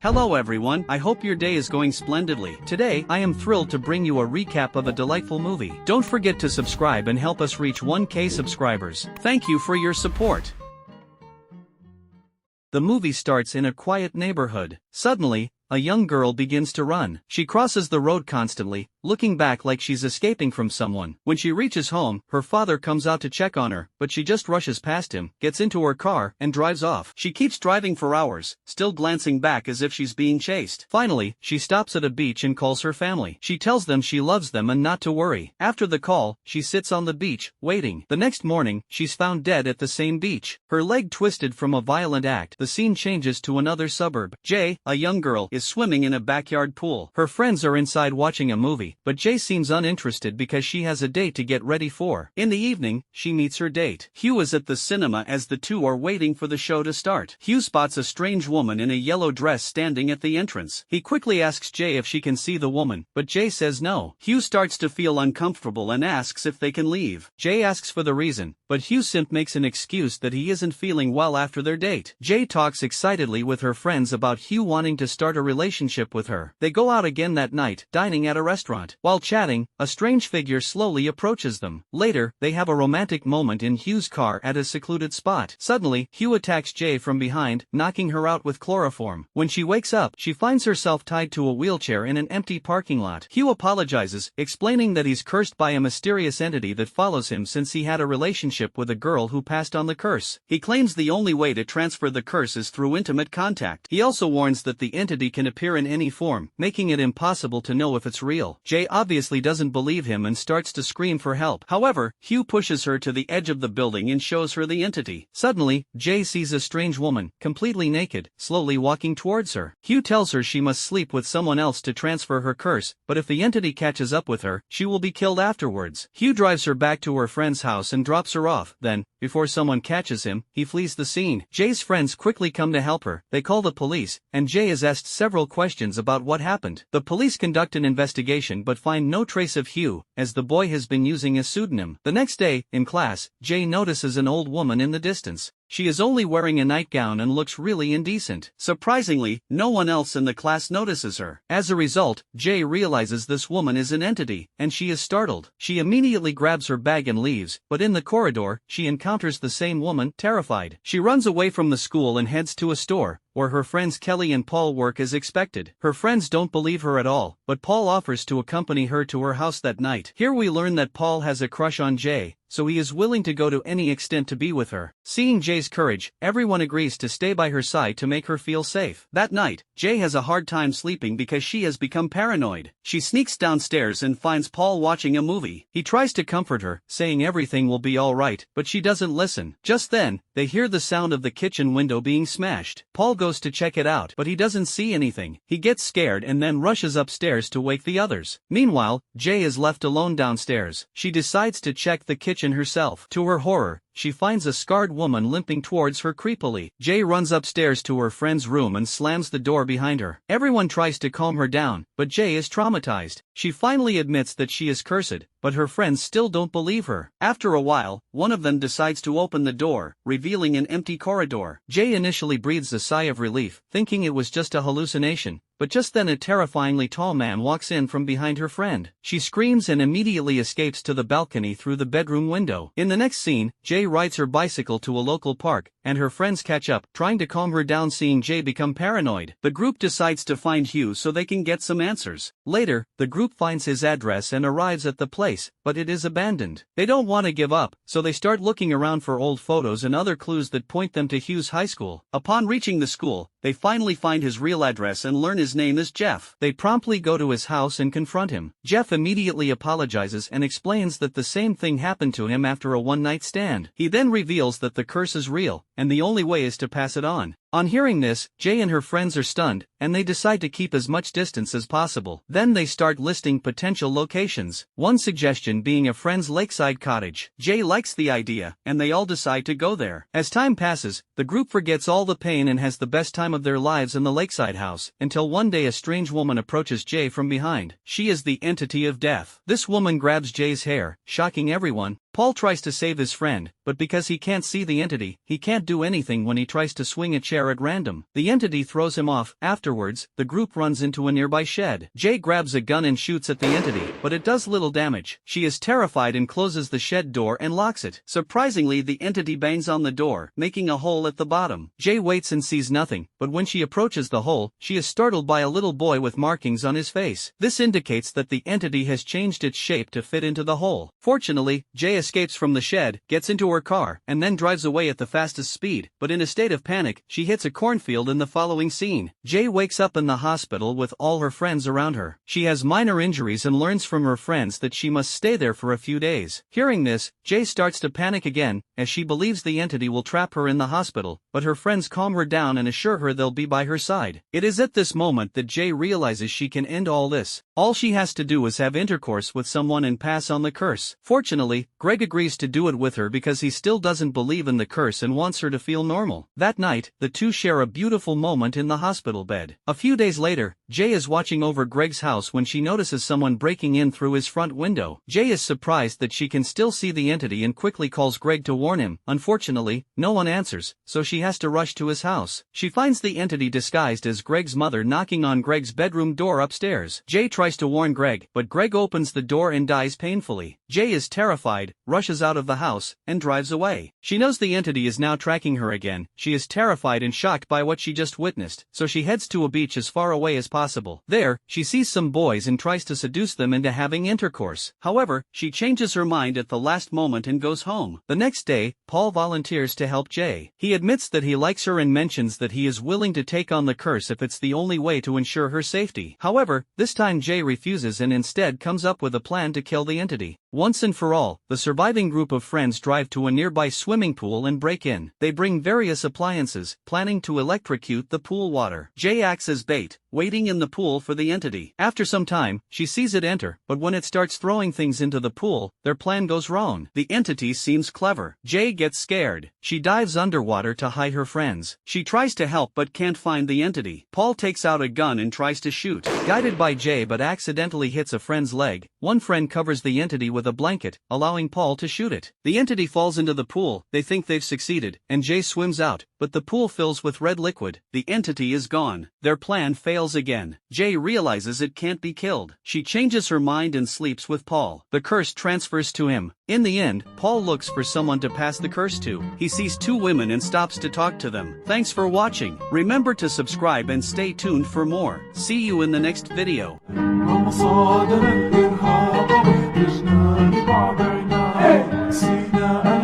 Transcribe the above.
Hello everyone, I hope your day is going splendidly. Today, I am thrilled to bring you a recap of a delightful movie. Don't forget to subscribe and help us reach 1K subscribers. Thank you for your support. The movie starts in a quiet neighborhood. Suddenly, a young girl begins to run. She crosses the road constantly, looking back like she's escaping from someone. When she reaches home, her father comes out to check on her, but she just rushes past him, gets into her car, and drives off. She keeps driving for hours, still glancing back as if she's being chased. Finally, she stops at a beach and calls her family. She tells them she loves them and not to worry. After the call, she sits on the beach, waiting. The next morning, she's found dead at the same beach. Her leg twisted from a violent act. The scene changes to another suburb. Jay, a young girl, is swimming in a backyard pool. Her friends are inside watching a movie, but Jay seems uninterested because she has a date to get ready for. In the evening, she meets her date. Hugh is at the cinema as the two are waiting for the show to start. Hugh spots a strange woman in a yellow dress standing at the entrance. He quickly asks Jay if she can see the woman, but Jay says no. Hugh starts to feel uncomfortable and asks if they can leave. Jay asks for the reason, but Hugh simply makes an excuse that he isn't feeling well after their date. Jay talks excitedly with her friends about Hugh wanting to start a relationship with her. They go out again that night, dining at a restaurant. While chatting, a strange figure slowly approaches them. Later, they have a romantic moment in Hugh's car at a secluded spot. Suddenly, Hugh attacks Jay from behind, knocking her out with chloroform. When she wakes up, she finds herself tied to a wheelchair in an empty parking lot. Hugh apologizes, explaining that he's cursed by a mysterious entity that follows him since he had a relationship with a girl who passed on the curse. He claims the only way to transfer the curse is through intimate contact. He also warns that the entity can appear in any form, making it impossible to know if it's real. Jay obviously doesn't believe him and starts to scream for help. However, Hugh pushes her to the edge of the building and shows her the entity. Suddenly, Jay sees a strange woman, completely naked, slowly walking towards her. Hugh tells her she must sleep with someone else to transfer her curse, but if the entity catches up with her, she will be killed afterwards. Hugh drives her back to her friend's house and drops her off. Then, before someone catches him, he flees the scene. Jay's friends quickly come to help her. They call the police, and Jay is asked several questions about what happened. The police conduct an investigation but find no trace of Hugh, as the boy has been using a pseudonym. The next day, in class, Jay notices an old woman in the distance. She is only wearing a nightgown and looks really indecent. Surprisingly, no one else in the class notices her. As a result, Jay realizes this woman is an entity, and she is startled. She immediately grabs her bag and leaves, but in the corridor, she encounters the same woman, terrified. She runs away from the school and heads to a store, where her friends Kelly and Paul work as expected. Her friends don't believe her at all, but Paul offers to accompany her to her house that night. Here we learn that Paul has a crush on Jay, so he is willing to go to any extent to be with her. Seeing Jay's courage, everyone agrees to stay by her side to make her feel safe. That night, Jay has a hard time sleeping because she has become paranoid. She sneaks downstairs and finds Paul watching a movie. He tries to comfort her, saying everything will be alright, but she doesn't listen. Just then, they hear the sound of the kitchen window being smashed. Paul goes to check it out, but he doesn't see anything. He gets scared and then rushes upstairs to wake the others. Meanwhile, Jay is left alone downstairs. She decides to check the kitchen herself. To her horror, she finds a scarred woman limping towards her creepily. Jay runs upstairs to her friend's room and slams the door behind her. Everyone tries to calm her down, but Jay is traumatized. She finally admits that she is cursed, but her friends still don't believe her. After a while, one of them decides to open the door, revealing an empty corridor. Jay initially breathes a sigh of relief, thinking it was just a hallucination. But just then a terrifyingly tall man walks in from behind her friend. She screams and immediately escapes to the balcony through the bedroom window. In the next scene, Jay rides her bicycle to a local park, and her friends catch up, trying to calm her down seeing Jay become paranoid. The group decides to find Hugh so they can get some answers. Later, the group finds his address and arrives at the place, but it is abandoned. They don't want to give up, so they start looking around for old photos and other clues that point them to Hugh's high school. Upon reaching the school, they finally find his real address and learn his name is Jeff. They promptly go to his house and confront him. Jeff immediately apologizes and explains that the same thing happened to him after a one-night stand. He then reveals that the curse is real, and the only way is to pass it on. On hearing this, Jay and her friends are stunned, and they decide to keep as much distance as possible. Then they start listing potential locations, one suggestion being a friend's lakeside cottage. Jay likes the idea, and they all decide to go there. As time passes, the group forgets all the pain and has the best time of their lives in the lakeside house, until one day a strange woman approaches Jay from behind. She is the entity of death. This woman grabs Jay's hair, shocking everyone, Paul tries to save his friend, but because he can't see the entity, he can't do anything when he tries to swing a chair at random. The entity throws him off. Afterwards, the group runs into a nearby shed. Jay grabs a gun and shoots at the entity, but it does little damage. She is terrified and closes the shed door and locks it. Surprisingly, the entity bangs on the door, making a hole at the bottom. Jay waits and sees nothing, but when she approaches the hole, she is startled by a little boy with markings on his face. This indicates that the entity has changed its shape to fit into the hole. Fortunately, Jay escapes from the shed, gets into her car, and then drives away at the fastest speed, but in a state of panic, she hits a cornfield in the following scene. Jay wakes up in the hospital with all her friends around her. She has minor injuries and learns from her friends that she must stay there for a few days. Hearing this, Jay starts to panic again, as she believes the entity will trap her in the hospital, but her friends calm her down and assure her they'll be by her side. It is at this moment that Jay realizes she can end all this. All she has to do is have intercourse with someone and pass on the curse. Fortunately, Greg agrees to do it with her because he still doesn't believe in the curse and wants her to feel normal. That night, the two share a beautiful moment in the hospital bed. A few days later, Jay is watching over Greg's house when she notices someone breaking in through his front window. Jay is surprised that she can still see the entity and quickly calls Greg to warn him. Unfortunately, no one answers, so she has to rush to his house. She finds the entity disguised as Greg's mother knocking on Greg's bedroom door upstairs. Jay tries to warn Greg, but Greg opens the door and dies painfully. Jay is terrified, rushes out of the house, and drives away. She knows the entity is now tracking her again. She is terrified and shocked by what she just witnessed, so she heads to a beach as far away as possible. There, she sees some boys and tries to seduce them into having intercourse. However, she changes her mind at the last moment and goes home. The next day, Paul volunteers to help Jay. He admits that he likes her and mentions that he is willing to take on the curse if it's the only way to ensure her safety. However, this time Jay refuses and instead comes up with a plan to kill the entity. Once and for all, the surviving group of friends drive to a nearby swimming pool and break in. They bring various appliances, planning to electrocute the pool water. Jay acts as bait, waiting in the pool for the entity. After some time, she sees it enter, but when it starts throwing things into the pool, their plan goes wrong. The entity seems clever. Jay gets scared. She dives underwater to hide her friends. She tries to help but can't find the entity. Paul takes out a gun and tries to shoot. Guided by Jay but accidentally hits a friend's leg. One friend covers the entity with a blanket, allowing Paul to shoot it. The entity falls into the pool. They think they've succeeded, and Jay swims out, but the pool fills with red liquid. The entity is gone. Their plan fails again. Jay realizes it can't be killed. She changes her mind and sleeps with Paul. The curse transfers to him. In the end, Paul looks for someone to pass the curse to. He sees two women and stops to talk to them. Thanks for watching. Remember to subscribe and stay tuned for more. See you in the next video. ومصادر الإرهاب يجنى لبعض عناد سيناء